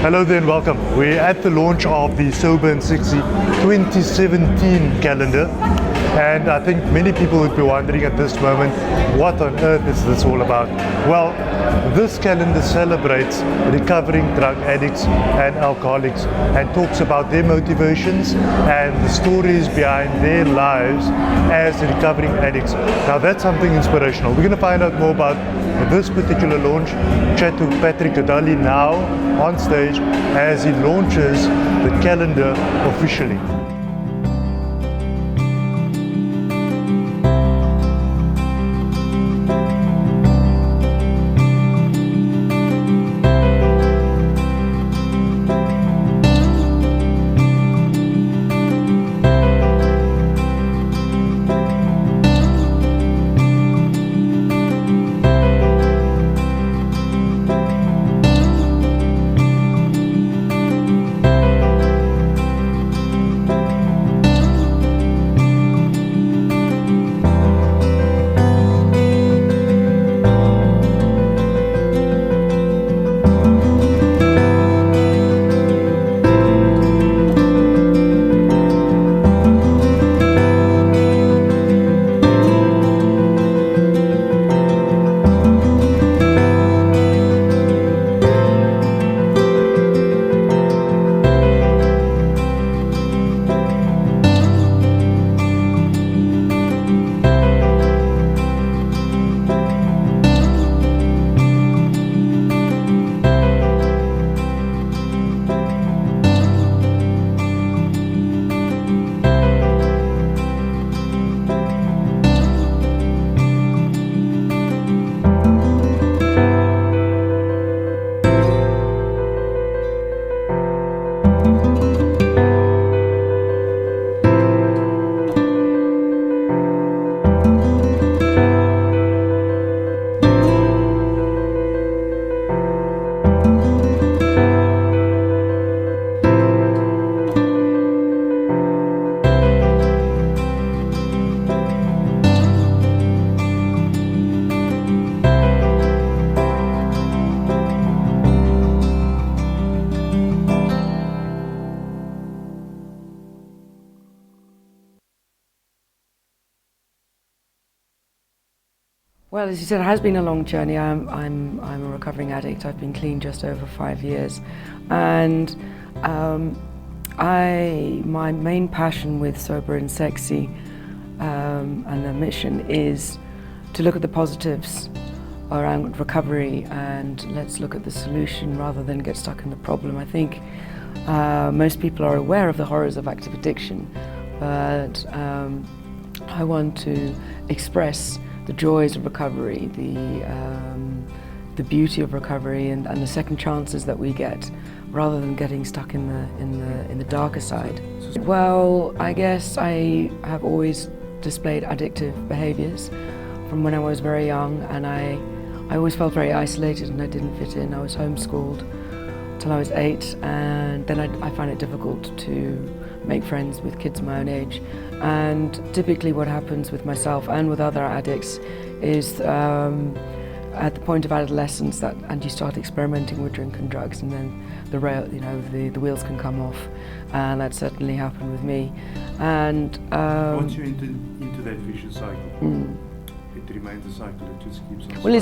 Hello there and welcome. We're at the launch of the Sober and Sexy 2017 calendar, and I think many people would be wondering at this moment, what on earth is this all about? Well, this calendar celebrates recovering drug addicts and alcoholics and talks about their motivations and the stories behind their lives as recovering addicts. Now that's something inspirational. We're going to find out more about this particular launch, chat to Patrick Adali now on stage as he launches the calendar officially. Well, as you said, it has been a long journey. I'm a recovering addict. I've been clean just over 5 years, and my main passion with Sober and Sexy and the mission is to look at the positives around recovery, and let's look at the solution rather than get stuck in the problem. I think most people are aware of the horrors of active addiction, but I want to express the joys of recovery, the beauty of recovery, and the second chances that we get, rather than getting stuck in the darker side. Well, I guess I have always displayed addictive behaviours from when I was very young, and I always felt very isolated and I didn't fit in. I was homeschooled till I was 8, and then I found it difficult to make friends with kids my own age. And typically what happens with myself and with other addicts is at the point of adolescence and you start experimenting with drink and drugs, and then the wheels can come off, and that certainly happened with me. And once you're into that vicious cycle, it remains a cycle. It just keeps on. Well,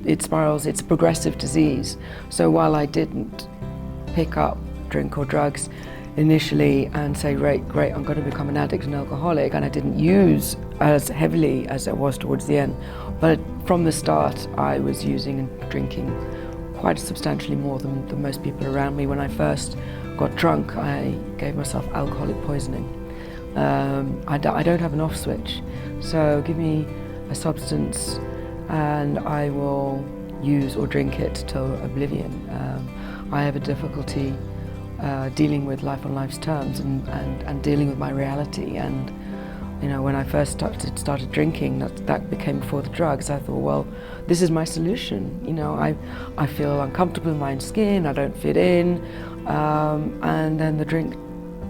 it spirals. It's a progressive disease. So while I didn't pick up drink or drugs initially and say, great, I'm going to become an addict and alcoholic, and I didn't use as heavily as I was towards the end, but from the start I was using and drinking quite substantially more than most people around me. When I first got drunk, I gave myself alcoholic poisoning. I don't have an off switch, so give me a substance and I will use or drink it till oblivion. I have a difficulty dealing with life on life's terms and dealing with my reality. And when I first started drinking, that became before the drugs. I thought, well, this is my solution. I feel uncomfortable in my own skin, I don't fit in, and then the drink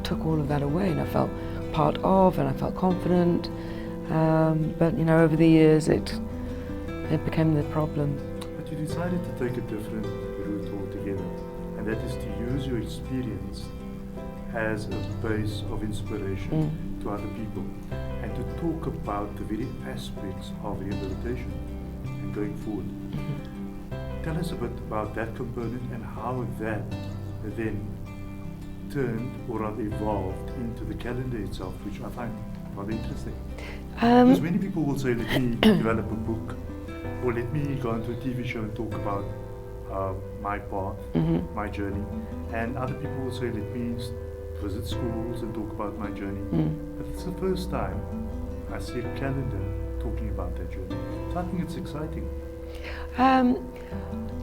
took all of that away, and I felt part of, and I felt confident. But over the years, it became the problem. But you decided to take a different route altogether. together, and that is to use your experience as a base of inspiration to other people, and to talk about the very aspects of rehabilitation and going forward. Tell us a bit about that component and how that then turned or rather evolved into the calendar itself, which I find rather interesting. Because many people will say, let me develop a book, or let me go onto a TV show and talk about my path, my journey. And other people will say, let me visit schools and talk about my journey. But it's the first time I see a calendar talking about that journey. So I think it's exciting.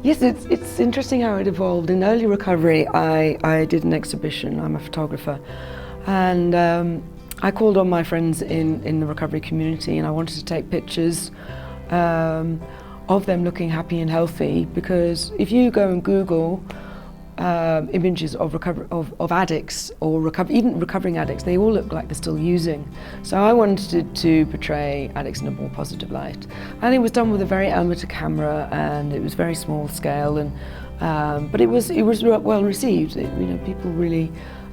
Yes, it's interesting how it evolved. In early recovery, I did an exhibition. I'm a photographer, and I called on my friends in the recovery community, and I wanted to take pictures of them looking happy and healthy, because if you go and Google images of addicts or even recovering addicts, they all look like they're still using. So I wanted to portray addicts in a more positive light, and it was done with a very amateur camera, and it was very small scale, and but it was well received. People really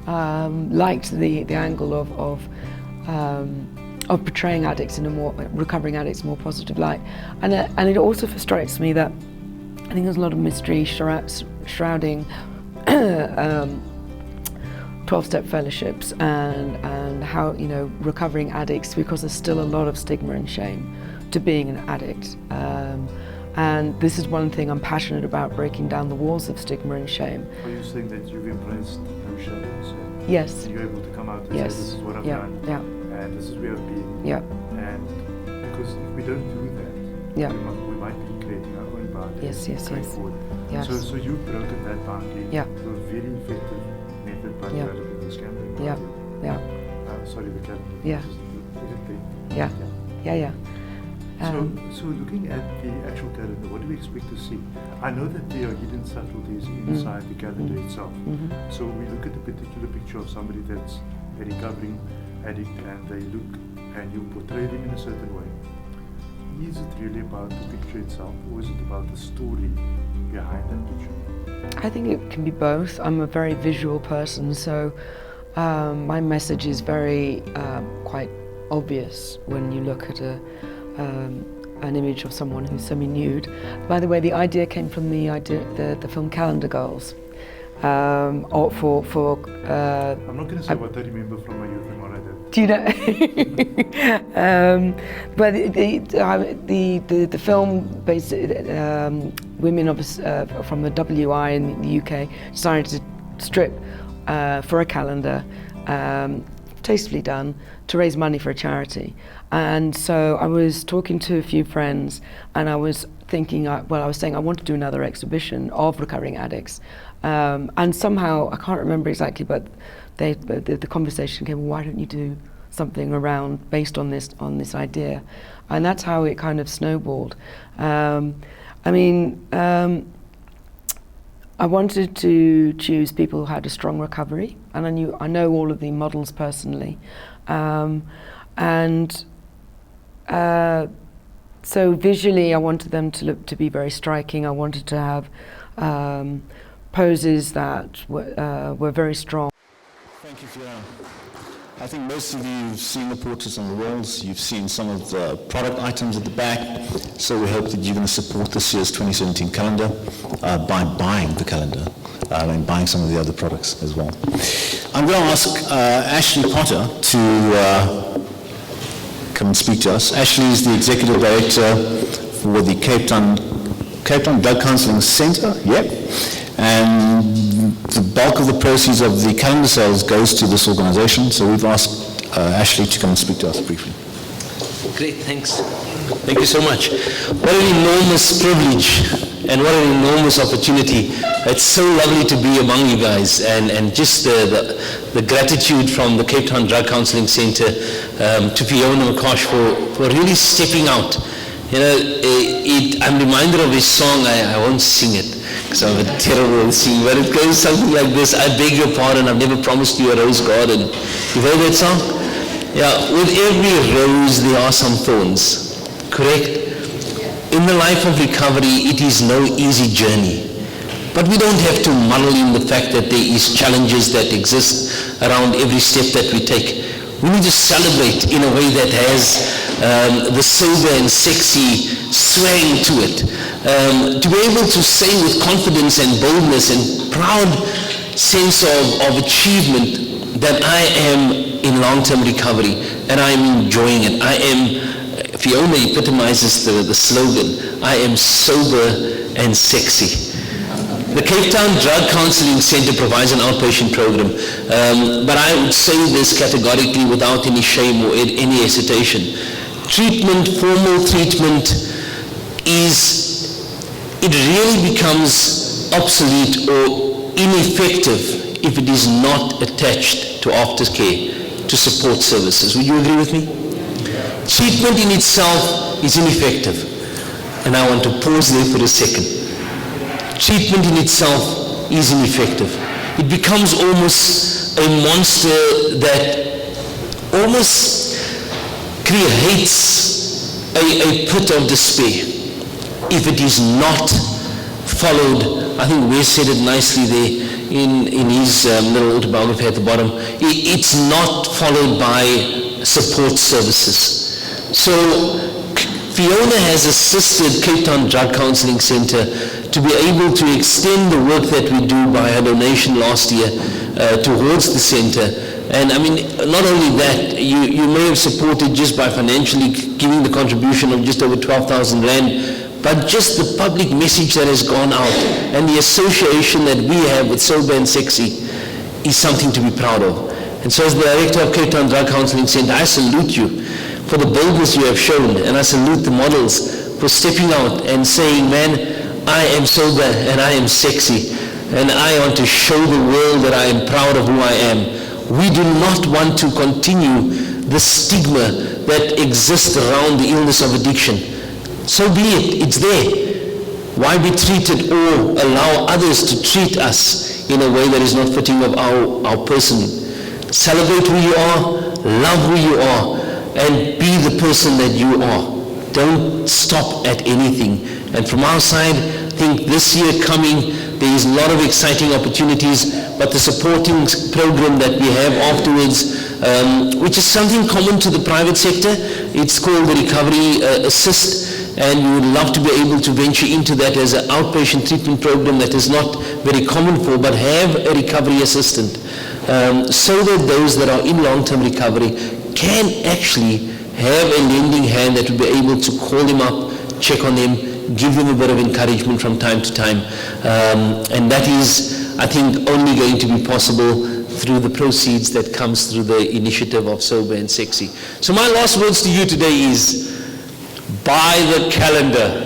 liked the angle of portraying addicts in a recovering addicts in a more positive light, and it also strikes me that I think there's a lot of mystery shrouding 12-step fellowships and how recovering addicts, because there's still a lot of stigma and shame to being an addict, and this is one thing I'm passionate about, breaking down the walls of stigma and shame. Are you saying that you've embraced no shadows? Yes. And you're able to come out and say, this is what I've done, and this is where I've been. And because if we don't do that, we might be creating our own boundaries going forward. So you've broken that boundary to a very effective method by developing this calendar. Sorry, the calendar. So looking at the actual calendar, what do we expect to see? I know that there are hidden subtleties inside the calendar itself. So we look at a particular picture of somebody that's a recovering addict, and they look, and you portray them in a certain way. Is it really about the picture itself, or is it about the story behind that picture? I think it can be both. I'm a very visual person, so my message is very quite obvious when you look at an image of someone who's semi-nude. By the way, the idea came from the film Calendar Girls. I'm not going to say what I remember from my youth and what I did. Do you know? But the film based women from the WI in the UK decided to strip for a calendar, tastefully done, to raise money for a charity. And so I was talking to a few friends, and I was thinking, I was saying I want to do another exhibition of recovering addicts. And somehow, I can't remember exactly, but the conversation came, well, why don't you do something based on this idea? And that's how it kind of snowballed. I wanted to choose people who had a strong recovery, and I know all of the models personally. So visually, I wanted them to be very striking. I wanted to have poses that were very strong. Thank you, Fiona. I think most of you have seen the portraits on the walls. You've seen some of the product items at the back. So we hope that you're going to support this year's 2017 calendar by buying the calendar and buying some of the other products as well. I'm going to ask Ashley Potter to come and speak to us. Ashley is the Executive Director for the Cape Town Drug Counselling Centre. And the bulk of the proceeds of the calendar sales goes to this organization. So we've asked Ashley to come and speak to us briefly. Great, thanks. Thank you so much. What an enormous privilege and what an enormous opportunity. It's so lovely to be among you guys, and just the gratitude from the Cape Town Drug Counselling Centre to Fiona McCosh for really stepping out. I'm reminded of his song. I won't sing it because I'm a terrible singer, but it goes something like this: I beg your pardon, I've never promised you a rose garden. You've heard that song? Yeah, with every rose there are some thorns, correct? In the life of recovery, it is no easy journey, But we don't have to muddle in the fact that there is challenges that exist around every step that we take. We need to celebrate in a way that has the sober and sexy swang to it. To be able to say with confidence and boldness and proud sense of achievement that I am in long-term recovery and I am enjoying it. I am, Fiona epitomizes the slogan, I am sober and sexy. The Cape Town Drug Counselling Centre provides an outpatient program, but I would say this categorically without any shame or any hesitation. Treatment, formal treatment, it really becomes obsolete or ineffective if it is not attached to aftercare, to support services. Would you agree with me? Treatment in itself is ineffective, and I want to pause there for a second. Treatment in itself is ineffective. It becomes almost a monster that almost creates a pit of despair if it is not followed. I think Wes said it nicely there in his little autobiography at the bottom. It's not followed by support services. So Fiona has assisted Cape Town Drug Counselling Centre to be able to extend the work that we do by a donation last year towards the centre. And I mean, not only that, you may have supported just by financially giving the contribution of just over 12,000 Rand, but just the public message that has gone out and the association that we have with Sober and Sexy is something to be proud of. And so as the Director of Cape Town Drug Counselling Centre, I salute you for the boldness you have shown, and I salute the models for stepping out and saying, man, I am sober and I am sexy, and I want to show the world that I am proud of who I am. We do not want to continue the stigma that exists around the illness of addiction. So be it, it's there. Why be treated or allow others to treat us in a way that is not fitting of our person? Celebrate who you are, love who you are, and be the person that you are. Don't stop at anything. And from our side, I think this year coming, there is a lot of exciting opportunities, but the supporting program that we have afterwards, which is something common to the private sector, it's called the Recovery Assist, and we would love to be able to venture into that as an outpatient treatment program that is not very common for, but have a recovery assistant, so that those that are in long-term recovery can actually have a lending hand that will be able to call them up, check on them, give them a bit of encouragement from time to time. And that is, I think, only going to be possible through the proceeds that comes through the initiative of Sober and Sexy. So my last words to you today is, buy the calendar.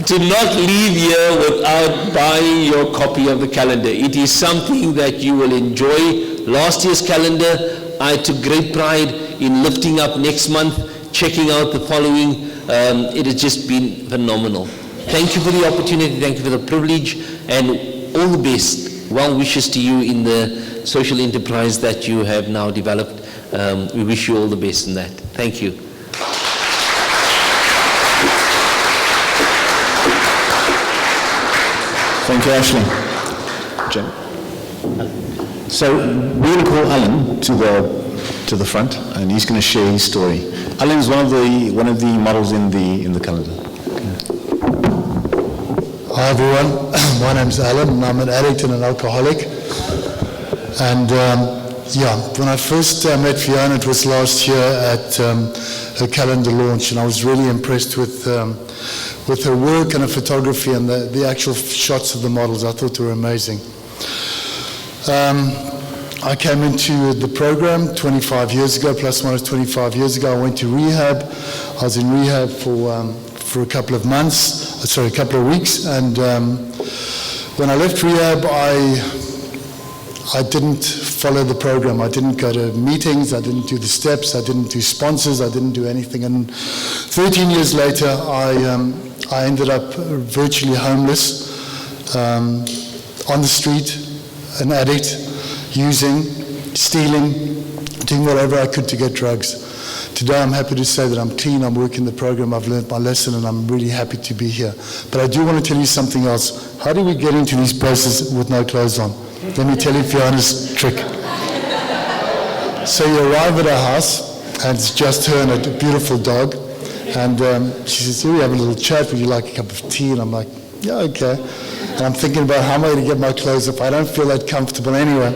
Do not leave here without buying your copy of the calendar. It is something that you will enjoy. Last year's calendar, I took great pride in lifting up next month, checking out the following. It has just been phenomenal. Thank you for the opportunity, thank you for the privilege, and all the best. Well wishes to you in the social enterprise that you have now developed. We wish you all the best in that. Thank you. Thank you, Ashley. Jim. So we're going to call Alan to the front, and he's going to share his story. Alan is one of the models in the calendar. Hi everyone, my name's Alan and I'm an addict and an alcoholic. And when I first met Fiona, it was last year at her calendar launch, and I was really impressed with her work and her photography and the actual shots of the models. I thought they were amazing. I came into the program 25 years ago, plus minus 25 years ago. I went to rehab. I was in rehab for a couple of weeks, and when I left rehab, I didn't follow the program. I didn't go to meetings, I didn't do the steps, I didn't do sponsors, I didn't do anything. And 13 years later, I ended up virtually homeless, on the street, an addict, using, stealing, doing whatever I could to get drugs. Today I'm happy to say that I'm clean, I'm working the program, I've learned my lesson, and I'm really happy to be here. But I do want to tell you something else. How do we get into these places with no clothes on? Let me tell you Fiona's trick. So you arrive at her house, and it's just her and a beautiful dog. And she says, we have a little chat, would you like a cup of tea? And I'm like, yeah, okay. And I'm thinking about how am I going to get my clothes off? I don't feel that comfortable anyway.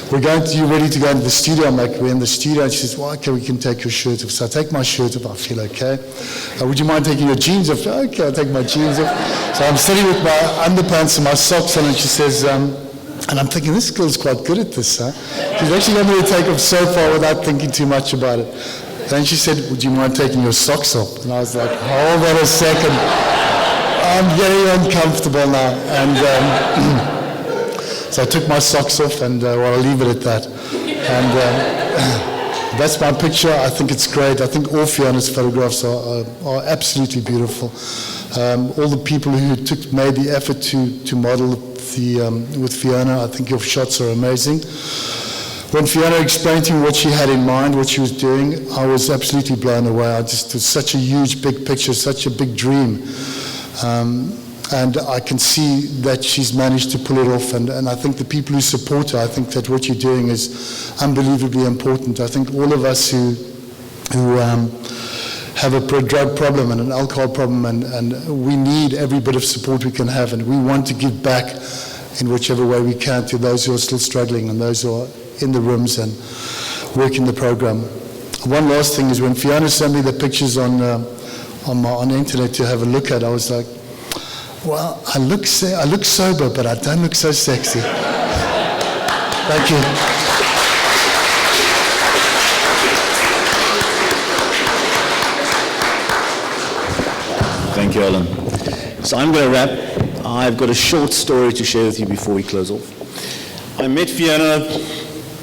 You ready to go into the studio? I'm like, we're in the studio. And she says, well, okay, we can take your shirt off. So I take my shirt off, I feel okay. Would you mind taking your jeans off? Okay, I'll take my jeans off. So I'm sitting with my underpants and my socks on, and she says, and I'm thinking, this girl's quite good at this, huh? She's actually got me to take off so far without thinking too much about it. Then she said, would you mind taking your socks off? And I was like, hold on a second. I'm getting uncomfortable now. And so I took my socks off, and well, I'll leave it at that. And that's my picture. I think it's great. I think all Fiona's photographs are absolutely beautiful. All the people who made the effort to model with Fiona, I think your shots are amazing. When Fiona explained to me what she had in mind, what she was doing, I was absolutely blown away. It was such a huge, big picture, such a big dream. And I can see that she's managed to pull it off. And I think the people who support her, I think that what you're doing is unbelievably important. I think all of us who have a drug problem and an alcohol problem, and we need every bit of support we can have, and we want to give back in whichever way we can to those who are still struggling and those who are in the rooms and working the program. One last thing is when Fiona sent me the pictures on the internet to have a look at, I was like, well, I look sober, but I don't look so sexy. Thank you. Thank you, Alan. So I'm going to wrap. I've got a short story to share with you before we close off. I met Fiona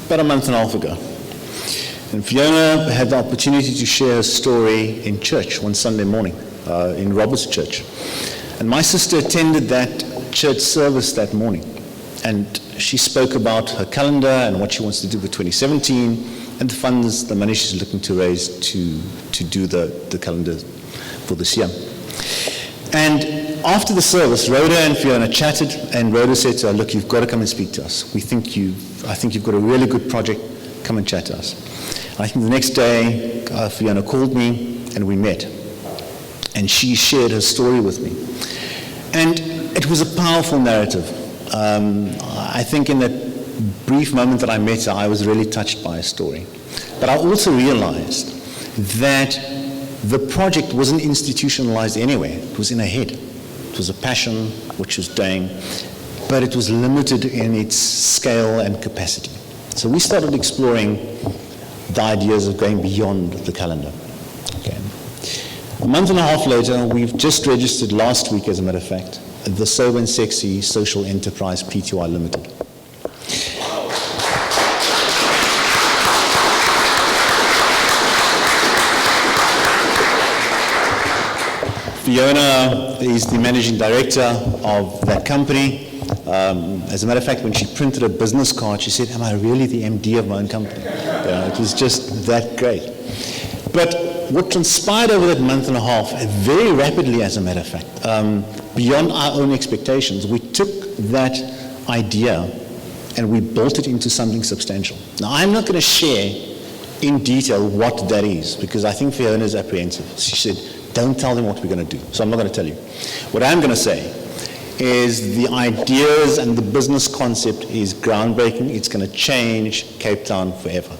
about a month and a half ago. And Fiona had the opportunity to share a story in church one Sunday morning, in Robert's church. And my sister attended that church service that morning. And she spoke about her calendar and what she wants to do for 2017 and the funds, the money she's looking to raise to do the calendar for this year. And after the service, Rhoda and Fiona chatted, and Rhoda said to her, look, you've got to come and speak to us. I think you've got a really good project. Come and chat to us. I think the next day, Fiona called me and we met. And she shared her story with me. And it was a powerful narrative. I think in that brief moment that I met her, I was really touched by her story. But I also realized that the project wasn't institutionalized anywhere. It was in her head. It was a passion which she was doing, but it was limited in its scale and capacity. So we started exploring the ideas of going beyond the calendar. Okay. A month and a half later, we've just registered last week, as a matter of fact, the Sober and Sexy Social Enterprise Pty Limited. Fiona is the managing director of that company. As a matter of fact, when she printed a business card, she said, am I really the MD of my own company? It was just that great. But what transpired over that month and a half, very rapidly as a matter of fact, beyond our own expectations, we took that idea and we built it into something substantial. Now, I'm not going to share in detail what that is, because I think Fiona is apprehensive. She said, don't tell them what we're going to do. So I'm not going to tell you. What I'm going to say is the ideas and the business concept is groundbreaking. It's going to change Cape Town forever.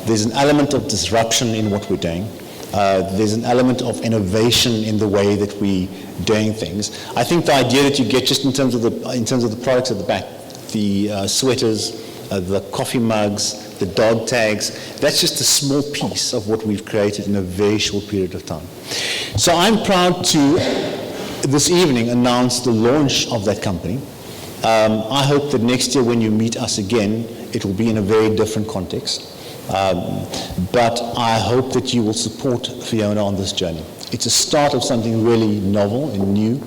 There's an element of disruption in what we're doing. There's an element of innovation in the way that we're doing things. I think the idea that you get just in terms of the products at the back, the sweaters, the coffee mugs, the dog tags, that's just a small piece of what we've created in a very short period of time. So I'm proud to, this evening, announce the launch of that company. I hope that next year when you meet us again, it will be in a very different context. But I hope that you will support Fiona on this journey. It's a start of something really novel and new,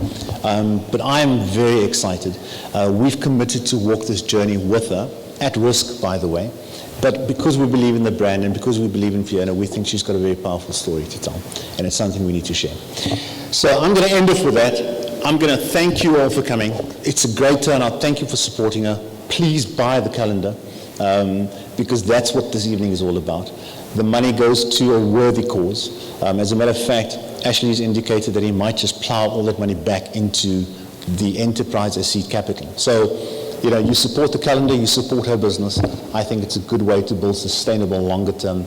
but I am very excited. We've committed to walk this journey with her, at risk, by the way. But because we believe in the brand and because we believe in Fiona, we think she's got a very powerful story to tell. And it's something we need to share. So I'm going to end off with that. I'm going to thank you all for coming. It's a great turnout. Thank you for supporting her. Please buy the calendar, because that's what this evening is all about. The money goes to a worthy cause. As a matter of fact, Ashley has indicated that he might just plow all that money back into the enterprise as seed capital. So, you know, you support the calendar, you support her business. I think it's a good way to build sustainable, longer-term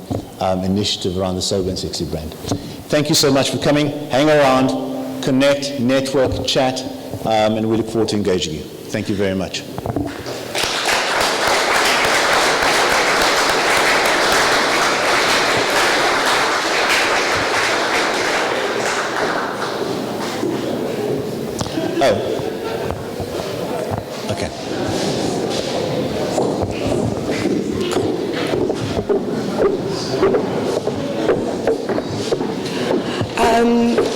initiative around the Sober and Sexy brand. Thank you so much for coming. Hang around, connect, network, chat, and we look forward to engaging you. Thank you very much.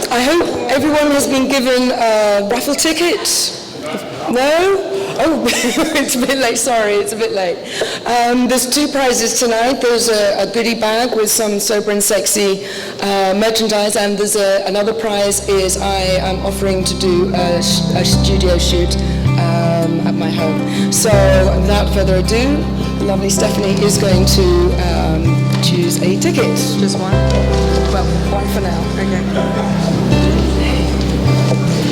I hope everyone has been given a raffle ticket. No? Oh, it's a bit late, sorry, it's a bit late. There's two prizes tonight. There's a goodie bag with some Sober and Sexy merchandise, and there's another prize is I am offering to do a studio shoot at my home. So without further ado, the lovely Stephanie is going to choose a ticket. Just one? Well, one for now. Okay.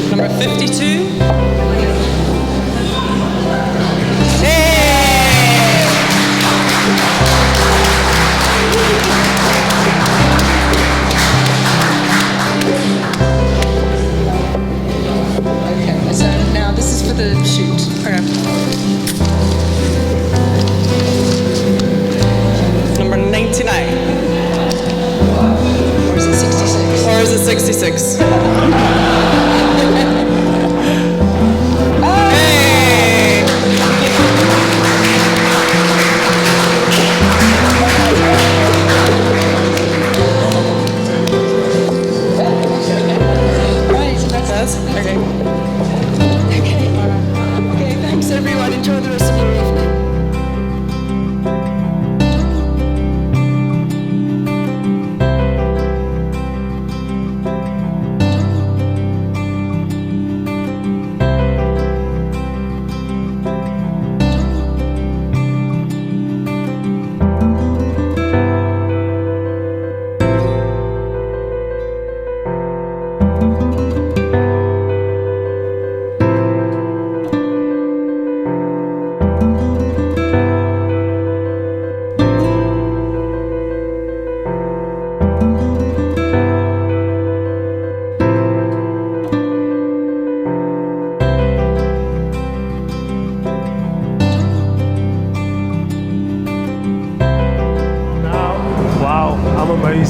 Number 52. Okay, so now this is for the shoot. Okay. Number 99. Or is it 66? Or is it 66? Hey! Right, so that's Okay. okay, thanks everyone. Enjoy the rest of your evening.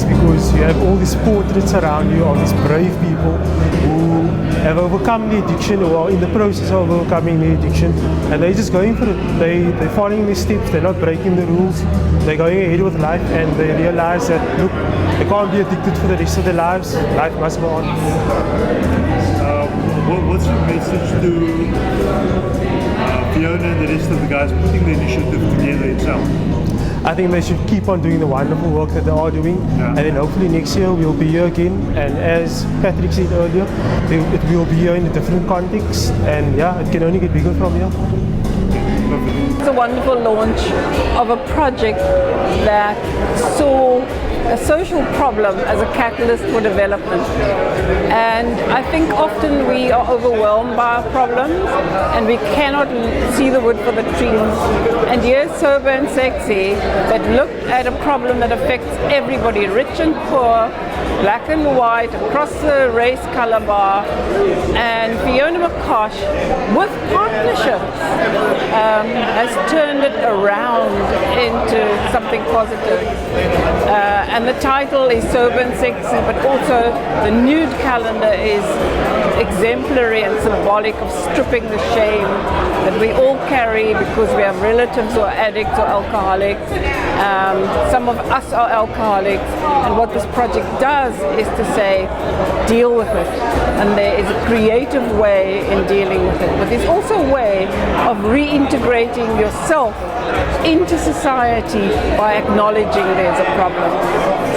Because you have all these portraits around you of these brave people who have overcome the addiction or are in the process of overcoming the addiction, and they're just going for it. They're following their steps, they're not breaking the rules, they're going ahead with life, and they realize that, look, they can't be addicted for the rest of their lives. Life must go on. What's your message to Fiona and the rest of the guys putting the initiative together itself? I think they should keep on doing the wonderful work that they are doing, and then hopefully next year we'll be here again, and as Patrick said earlier, it will be here in a different context, and yeah, it can only get bigger from here. It's a wonderful launch of a project that saw a social problem as a catalyst for development. And I think often we are overwhelmed by our problems and we cannot see the wood for the trees. And here's Sober and Sexy that looked at a problem that affects everybody, rich and poor, black and white, across the race color bar. And Fiona McCosh, with partnerships, has turned it around into something positive. And the title is Sober and Sexy, but also the nude calendar is exemplary and symbolic of stripping the shame that we all carry because we have relatives who are addicts or alcoholics. Some of us are alcoholics, and what this project does is to say, deal with it. And there is a creative way in dealing with it. But there's also a way of reintegrating yourself into society by acknowledging there's a problem.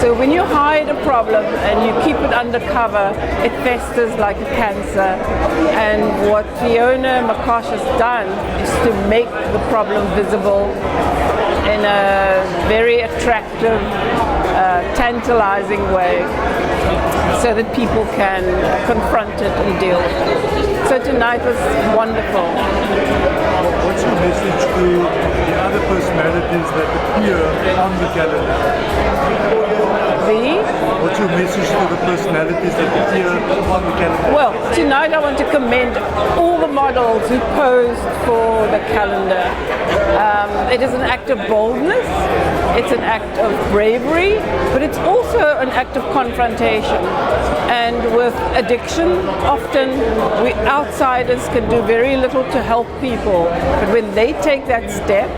So when you hide a problem and you keep it undercover, it festers like a cancer. And what Fiona McCosh has done is to make the problem visible in a very attractive, tantalizing way, so that people can confront it and deal with it. So tonight was wonderful. What's your message to the other personalities that appear on the calendar? What's your message to the personalities that appear on the calendar? Well, tonight I want to commend all the models who posed for the calendar. It is an act of boldness, it's an act of bravery, but it's also an act of confrontation. And with addiction, often we outsiders can do very little to help people, but when they take that step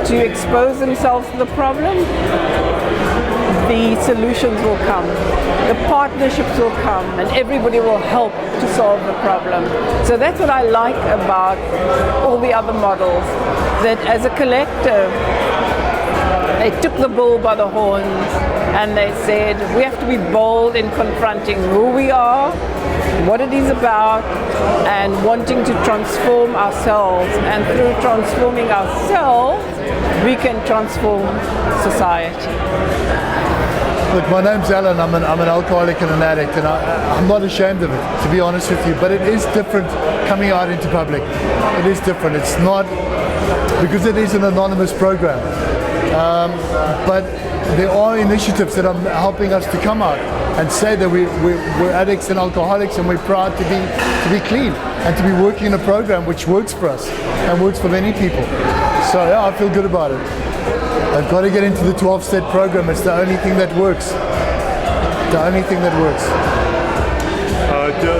to expose themselves to the problem, the solutions will come, the partnerships will come, and everybody will help to solve the problem. So that's what I like about all the other models, that as a collective, they took the bull by the horns and they said, we have to be bold in confronting who we are, what it is about, and wanting to transform ourselves. And through transforming ourselves, we can transform society. Look, my name's Alan. I'm an alcoholic and an addict, and I'm not ashamed of it, to be honest with you. But it is different coming out into public. It is different. It's not, because it is an anonymous program. But there are initiatives that are helping us to come out and say that we're addicts and alcoholics, and we're proud to be clean and to be working in a program which works for us and works for many people. So yeah, I feel good about it. I've got to get into the 12-step program. It's the only thing that works. The only thing that works.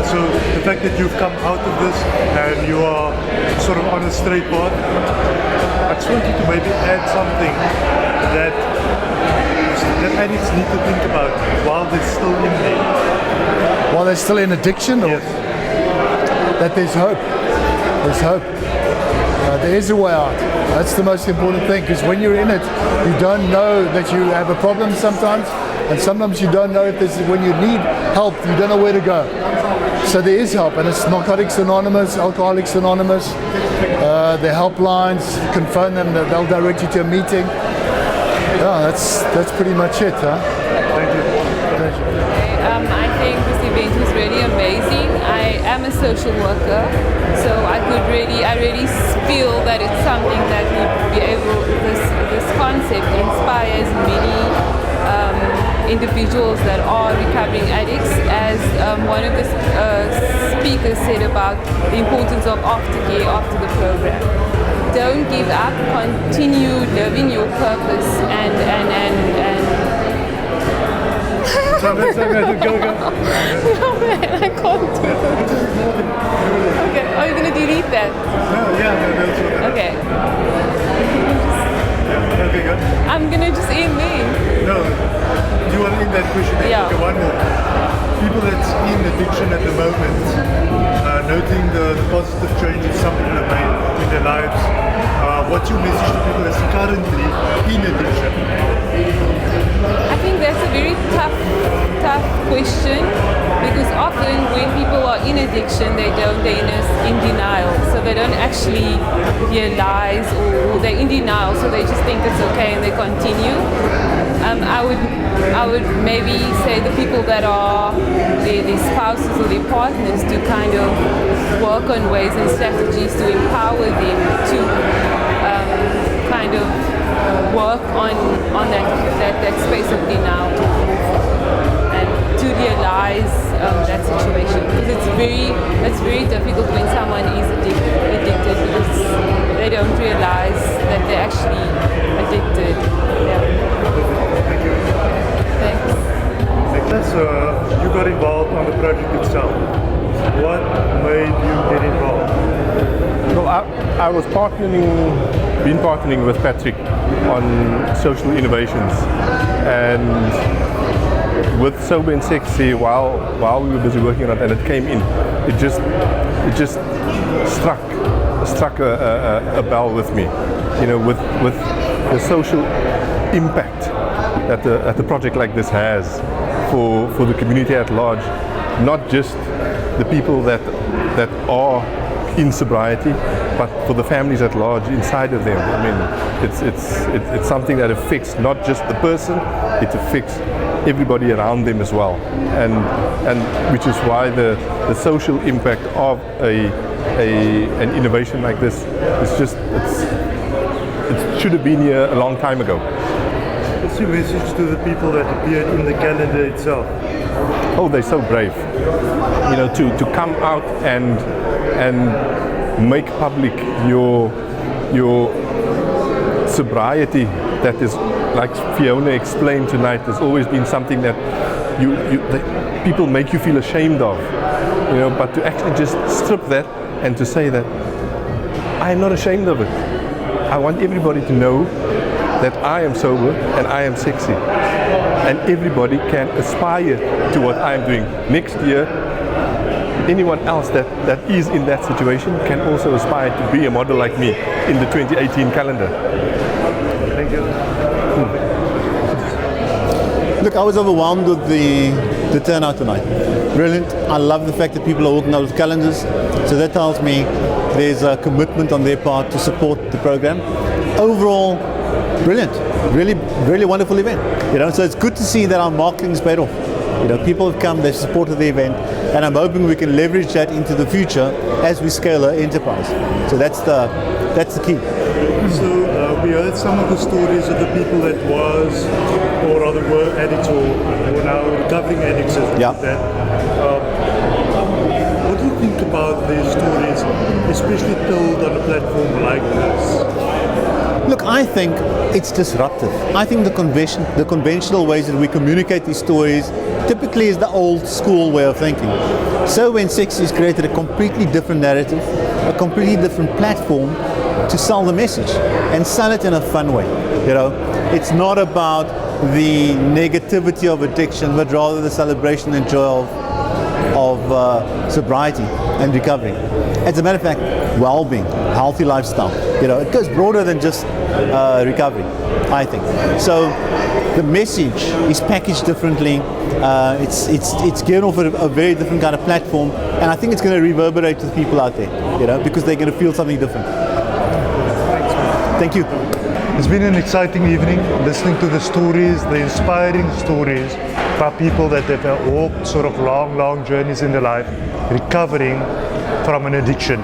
So the fact that you've come out of this and you are sort of on a straight path, I just want you to maybe add something that addicts need to think about while they're still in there. While they're still in addiction? Or yes. That there's hope. There's hope. There is a way out. That's the most important thing, because when you're in it, you don't know that you have a problem sometimes, and sometimes you don't know if when you need help, you don't know where to go. So there is help, and it's Narcotics Anonymous, Alcoholics Anonymous, the helplines, you can phone them, they'll direct you to a meeting. Yeah, that's pretty much it, huh? Thank you. I think this event was really amazing. I am a social worker, so I really feel that it's something that would be able, this concept inspires many individuals that are recovering addicts. As one of the speakers said about the importance of aftercare after the program. Don't give up, continue living your purpose and So let's go. No man, I can't do it. Okay, are you gonna delete that? No, that's what. Okay. Okay, good. I'm gonna just end me. No, do you want to end that question? Yeah. Okay, one more. People that's in addiction at the moment, noting the positive changes some people have made in their lives, what's your message to people that's currently in addiction? I think that's a very tough question, because often when people are in addiction, they're in denial, so they don't actually realize, or they're in denial, so they just think it's okay and they continue. I would maybe say the people that are their spouses or their partners to kind of work on ways and strategies to empower them to kind of work on that space of denial and to realize that situation, because it's very difficult when someone is addicted because they don't realize that they're actually addicted. Yeah. Thanks. You got involved on the project itself. What made you get involved? So I was partnering been partnering with Patrick on social innovations, and with Sober and Sexy, while we were busy working on it, and it came in, it just struck a bell with me, you know, with the social impact that the project like this has for the community at large, not just the people that are in sobriety, but for the families at large inside of them. I mean, it's something that affects not just the person, it affects everybody around them as well, and which is why the social impact of an innovation like this is just it should have been here a long time ago. What's your message to the people that appeared in the calendar itself? Oh, they're so brave, you know, to come out and make public your sobriety. That is, like Fiona explained tonight, has always been something that that people make you feel ashamed of, you know, but to actually just strip that and to say that I am not ashamed of it. I want everybody to know that I am sober and I am sexy, and everybody can aspire to what I am doing. Next year, anyone else that is in that situation can also aspire to be a model like me in the 2018 calendar. Thank you. Look, I was overwhelmed with the turnout tonight. Brilliant. I love the fact that people are walking out with calendars. So that tells me there's a commitment on their part to support the program. Overall, brilliant. Really, really wonderful event. You know, so it's good to see that our marketing's paid off. You know, people have come, they've supported the event, and I'm hoping we can leverage that into the future as we scale our enterprise. So that's the key. So we heard some of the stories of the people that was, or rather were addicts or now recovering addicts. Yeah. What do you think about these stories, especially told on a platform like this? Look, I think it's disruptive. I think the conventional ways that we communicate these stories typically is the old school way of thinking. So when Sexy has created a completely different narrative, a completely different platform to sell the message and sell it in a fun way. You know, it's not about the negativity of addiction, but rather the celebration and joy of sobriety and recovery. As a matter of fact, well-being, healthy lifestyle. You know, it goes broader than just recovery, I think. So the message is packaged differently. It's given off a very different kind of platform, and I think it's going to reverberate to the people out there. You know, because they're going to feel something different. Thank you. It's been an exciting evening, listening to the stories, the inspiring stories about people that have walked sort of long journeys in their life, recovering from an addiction.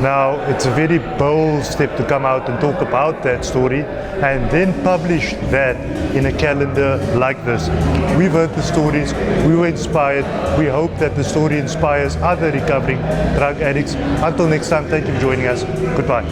Now, it's a very bold step to come out and talk about that story and then publish that in a calendar like this. We've heard the stories, we were inspired. We hope that the story inspires other recovering drug addicts. Until next time, thank you for joining us. Goodbye.